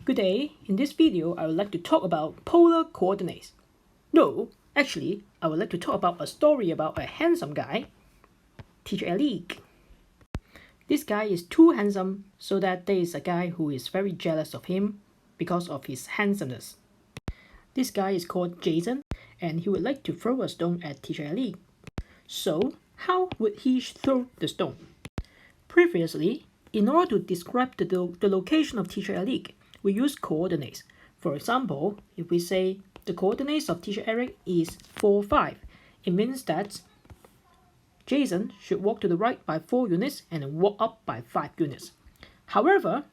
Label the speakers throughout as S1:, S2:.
S1: Good day. In this video, I would like to talk about polar coordinates. No, actually, I would like to talk about a story about a handsome guy, Teacher Aleek. This guy is too handsome so that there is a guy who is very jealous of him because of his handsomeness. This guy is called Ch7 and he would like to throw a stone at Teacher Aleek. So, how would he throw the stone? Previously, in order to describe the location of Teacher Aleek, we use coordinates. For example, if we say the coordinates of Teacher Eric is 4, 5, it means that Ch7 should walk to the right by 4 units and then walk up by 5 units. However,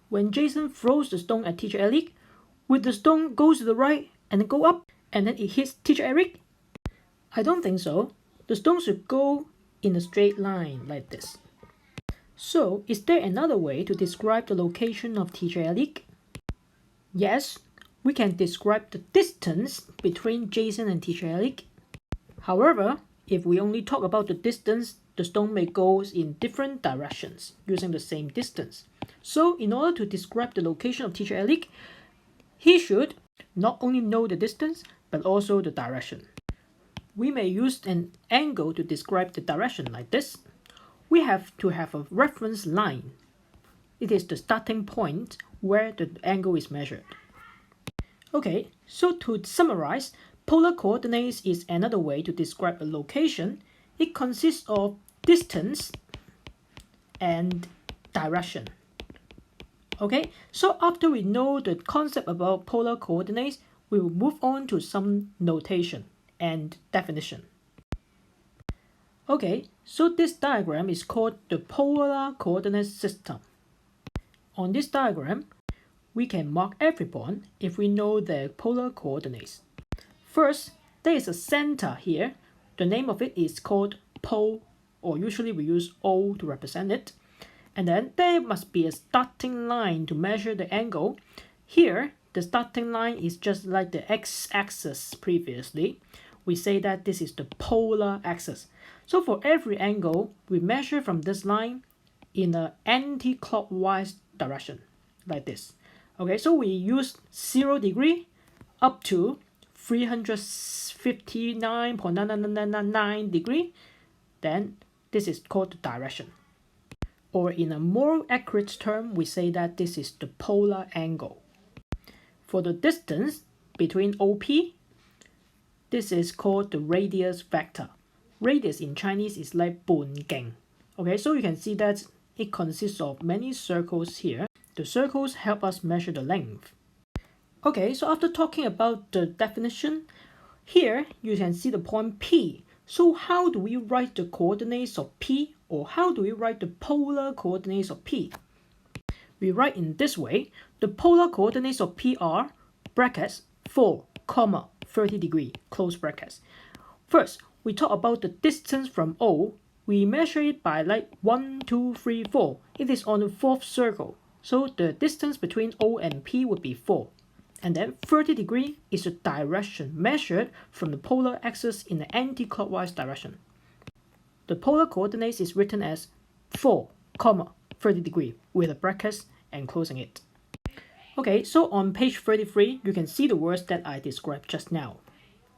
S1: when Ch7 throws the stone at Teacher Eric, would the stone go to the right and then go up and then it hits Teacher Eric? I don't think so. The stone should go in a straight line like this. So, is there another way to describe the location of Teacher Eric? Yes, we can describe the distance between Ch7 and Teacher Eric. However, if we only talk about the distance, the stone may go in different directions using the same distance. So, in order to describe the location of Teacher Eric, he should not only know the distance, but also the direction. We may use an angle to describe the direction like this. We have to have a reference line. It is the starting point where the angle is measured. Okay, so to summarize, polar coordinates is another way to describe a location. It consists of distance and direction. Okay, so after we know the concept about polar coordinates, we will move on to some notation and definition. Okay, so this diagram is called the polar coordinate system. On this diagram, we can mark every point if we know the polar coordinates. First, there is a center here. The name of it is called pole, or usually we use O to represent it. And then there must be a starting line to measure the angle. Here, the starting line is just like the x-axis previously. We say that this is the polar axis. So for every angle, we measure from this line in an anti-clockwise direction, like this. Okay, so we use 0 degree up to 359.99999 degree. Then this is called the direction. Or in a more accurate term, we say that this is the polar angle. For the distance between OP, this is called the radius vector. Radius in Chinese is like 半徑. Okay, so you can see that it consists of many circles here. The circles help us measure the length. Okay, so after talking about the definition, here you can see the point P. So how do we write the coordinates of P, or how do we write the polar coordinates of P? We write in this way. The polar coordinates of P are brackets 4, 30 degree, close brackets. First, we talk about the distance from O. We measure it by like 1, 2, 3, 4. It is on the 4th circle. So the distance between O and P would be 4. And then 30 degree is the direction measured from the polar axis in the anti-clockwise direction. The polar coordinates is written as 4, 30 degree with a brackets and closing it. Okay, so on page 33, you can see the words that I described just now.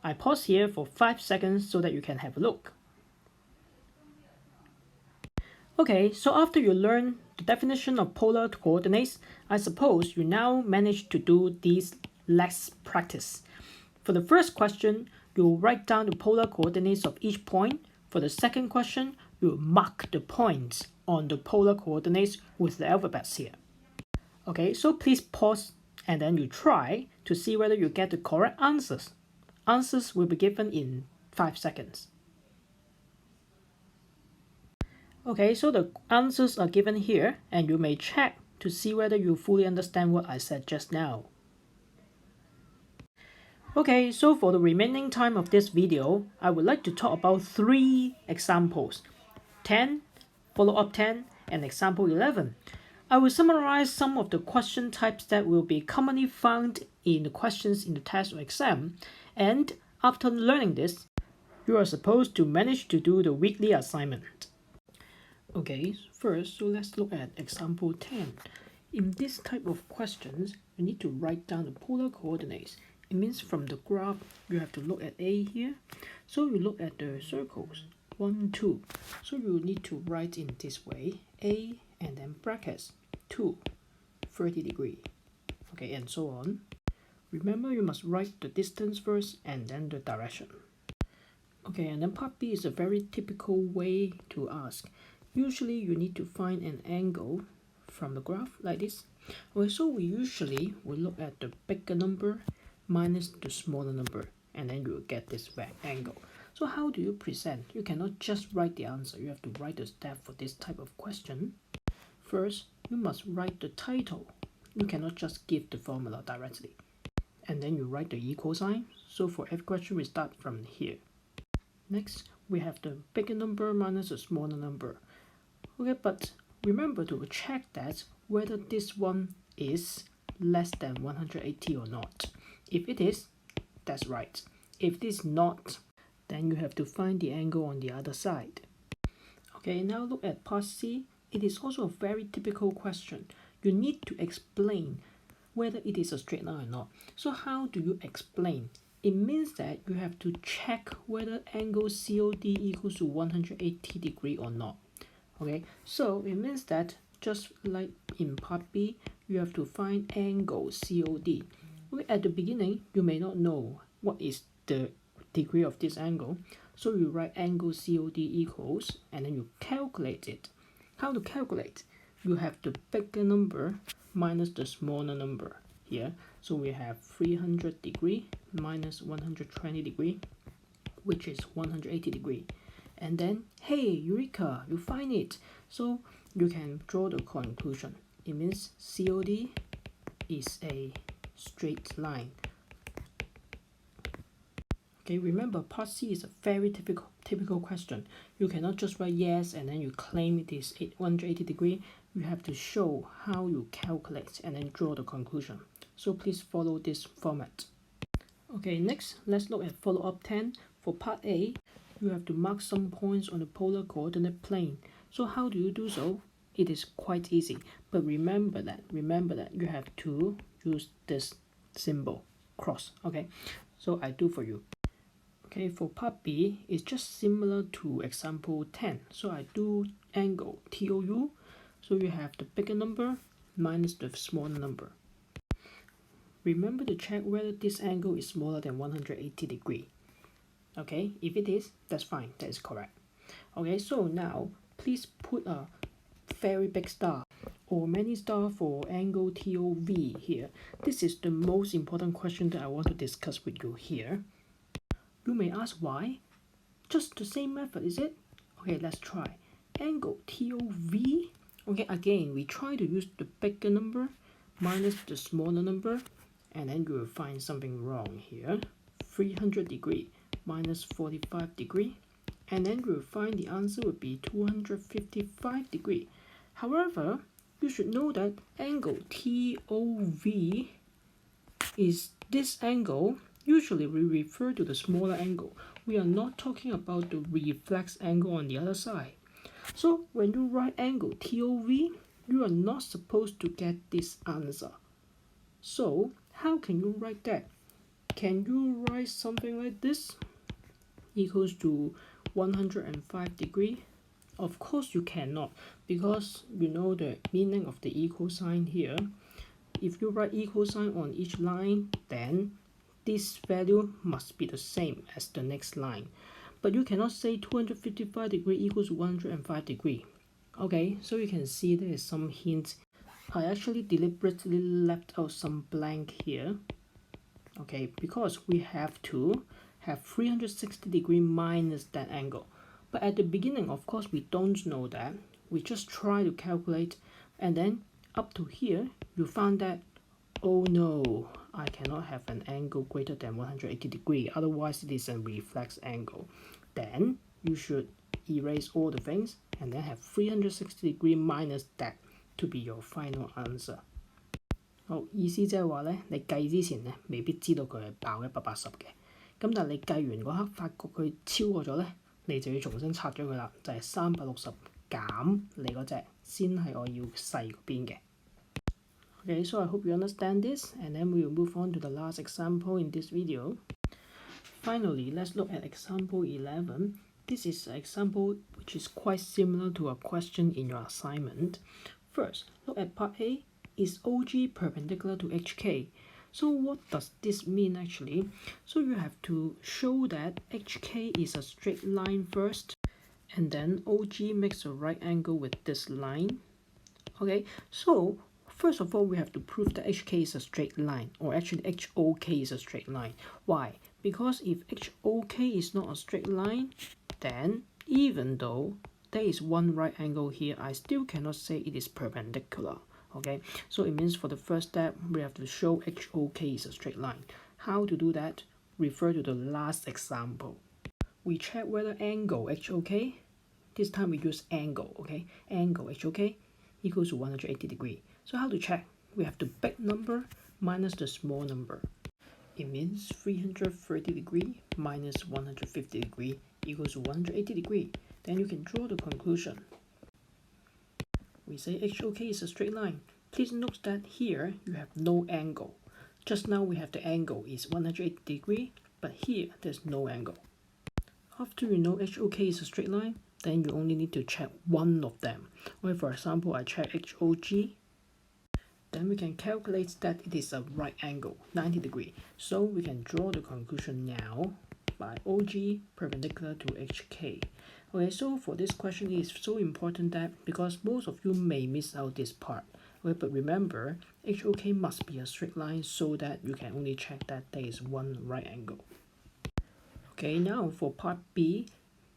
S1: I pause here for 5 seconds so that you can have a look. Okay, so after you learn the definition of polar coordinates, I suppose you now managed to do these less practice. For the first question, you'll write down the polar coordinates of each point. For the second question, you'll mark the points on the polar coordinates with the alphabets here. Okay, so please pause and then you try to see whether you get the correct answers. Answers will be given in 5 seconds. Okay, so the answers are given here and you may check to see whether you fully understand what I said just now. Okay, so for the remaining time of this video, I would like to talk about 3 examples. 10, follow-up 10, and example 11. I will summarize some of the question types that will be commonly found in the questions in the test or exam. And after learning this, you are supposed to manage to do the weekly assignment. Okay, first, so let's look at example 10. In this type of questions, you need to write down the polar coordinates. It means from the graph, you have to look at A here. So you look at the circles, 1, 2. So you need to write in this way, A and then brackets, 2, 30 degree. Okay, and so on. Remember, you must write the distance first and then the direction. Okay, and then part B is a very typical way to ask. Usually you need to find an angle from the graph like this. Okay, so we usually will look at the bigger number minus the smaller number, and then you will get this angle. So how do you present? You cannot just write the answer. You have to write the step for this type of question. First, you must write the title. You cannot just give the formula directly. And then you write the equal sign. So for every question, we start from here. Next, we have the bigger number minus the smaller number. Okay, but remember to check that whether this one is less than 180 or not. If it is, that's right. If it is not, then you have to find the angle on the other side. Okay, now look at part C. It is also a very typical question. You need to explain whether it is a straight line or not. So how do you explain? It means that you have to check whether angle COD equals to 180 degree or not. Okay, so it means that just like in part B, you have to find angle COD. Okay, at the beginning, you may not know what is the degree of this angle. So you write angle COD equals, and then you calculate it. How to calculate? You have the bigger number minus the smaller number here. So we have 300 degree minus 120 degree, which is 180 degree. And then, hey, Eureka, you find it. So you can draw the conclusion. It means COD is a straight line. Okay, remember part C is a very typical question. You cannot just write yes and then you claim it is 180 degree. You have to show how you calculate and then draw the conclusion. So please follow this format. Okay, next, let's look at follow-up 10. For part A, you have to mark some points on the polar coordinate plane. So how do you do so? It is quite easy, but remember that you have to use this symbol, cross. Okay, so I do for you. Okay, for part B, it's just similar to example 10. So I do angle TOU. So you have the bigger number minus the smaller number. Remember to check whether this angle is smaller than 180 degree. Okay, if it is, that's fine, that is correct. Okay, so now please put a very big star or many star for angle TOV here. This is the most important question that I want to discuss with you here. You may ask why? Just the same method, is it? Okay, let's try. Angle TOV. Okay, again, we try to use the bigger number minus the smaller number, and then you will find something wrong here. 300 degree minus 45 degree, and then you will find the answer would be 255 degree. However, you should know that angle TOV is this angle. Usually we refer to the smaller angle. We are not talking about the reflex angle on the other side. So when you write angle TOV, you are not supposed to get this answer. So how can you write that? Can you write something like this? Equals to 105 degree? Of course you cannot, because you know the meaning of the equal sign here. If you write equal sign on each line, then this value must be the same as the next line. But you cannot say 255 degree equals 105 degree. Okay, so you can see there is some hint. I actually deliberately left out some blank here. Okay, because we have to have 360 degree minus that angle. But at the beginning, of course, we don't know that. We just try to calculate, and then up to here, you found that, oh no, I cannot have an angle greater than 180 degree, otherwise it is a reflex angle. Then you should erase all the things and then have 360 degree minus that to be your final answer. 好，意思即係話咧，你計之前咧未必知道佢係爆180嘅，咁但係你計完嗰刻發覺佢超過咗咧，你就要重新拆咗佢啦，就係360減你嗰隻先係我要細嗰邊嘅。Okay, so I hope you understand this, and then we will move on to the last example in this video. Finally, let's look at example 11. This is an example which is quite similar to a question in your assignment. First, look at part A. Is OG perpendicular to HK? So what does this mean actually? So you have to show that HK is a straight line first, and then OG makes a right angle with this line. Okay, so first of all, we have to prove that HK is a straight line, or actually HOK is a straight line. Why? Because if HOK is not a straight line, then even though there is one right angle here, I still cannot say it is perpendicular. Okay, so it means for the first step, we have to show HOK is a straight line. How to do that? Refer to the last example. We check whether angle HOK, this time we use angle, okay? Angle HOK equals to 180 degrees. So how to check? We have the big number minus the small number. It means 330 degrees minus 150 degrees equals to 180 degrees. Then you can draw the conclusion. We say HOK is a straight line. Please note that here you have no angle. Just now we have the angle is 180 degrees, but here there's no angle. After you know HOK is a straight line, then you only need to check one of them. Well, for example, I check HOG. Then we can calculate that it is a right angle, 90 degrees. So we can draw the conclusion now by OG perpendicular to HK. Okay, so for this question, it is so important that because most of you may miss out this part. Okay, but remember, HOK must be a straight line so that you can only check that there is one right angle. Okay, now for part B,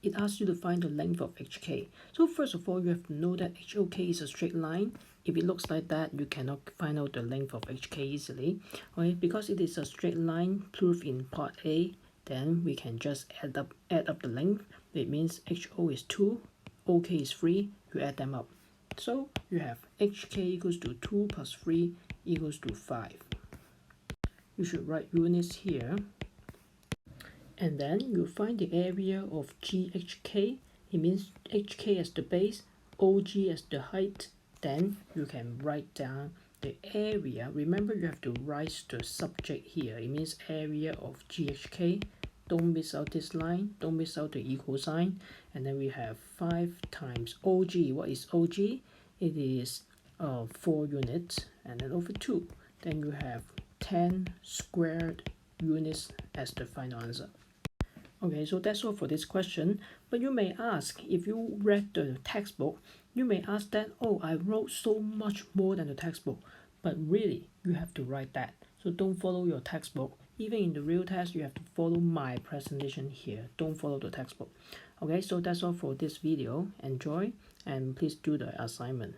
S1: it asks you to find the length of HK. So first of all, you have to know that HOK is a straight line. If it looks like that, you cannot find out the length of HK easily. Okay, because it is a straight line proved in part A, then we can just add up the length. It means HO is 2, OK is 3, you add them up. So you have HK equals to 2 plus 3 equals to 5. You should write units here. And then you find the area of GHK. It means HK as the base, OG as the height. Then you can write down the area. Remember, you have to write the subject here. It means area of GHK. Don't miss out this line. Don't miss out the equal sign. And then we have 5 times OG. What is OG? It is 4 units. And then over 2. Then you have 10 squared units as the final answer. Okay, so that's all for this question. But you may ask, if you read the textbook, you may ask that, oh, I wrote so much more than the textbook. But really, you have to write that. So don't follow your textbook. Even in the real test, you have to follow my presentation here. Don't follow the textbook. Okay, so that's all for this video. Enjoy, and please do the assignment.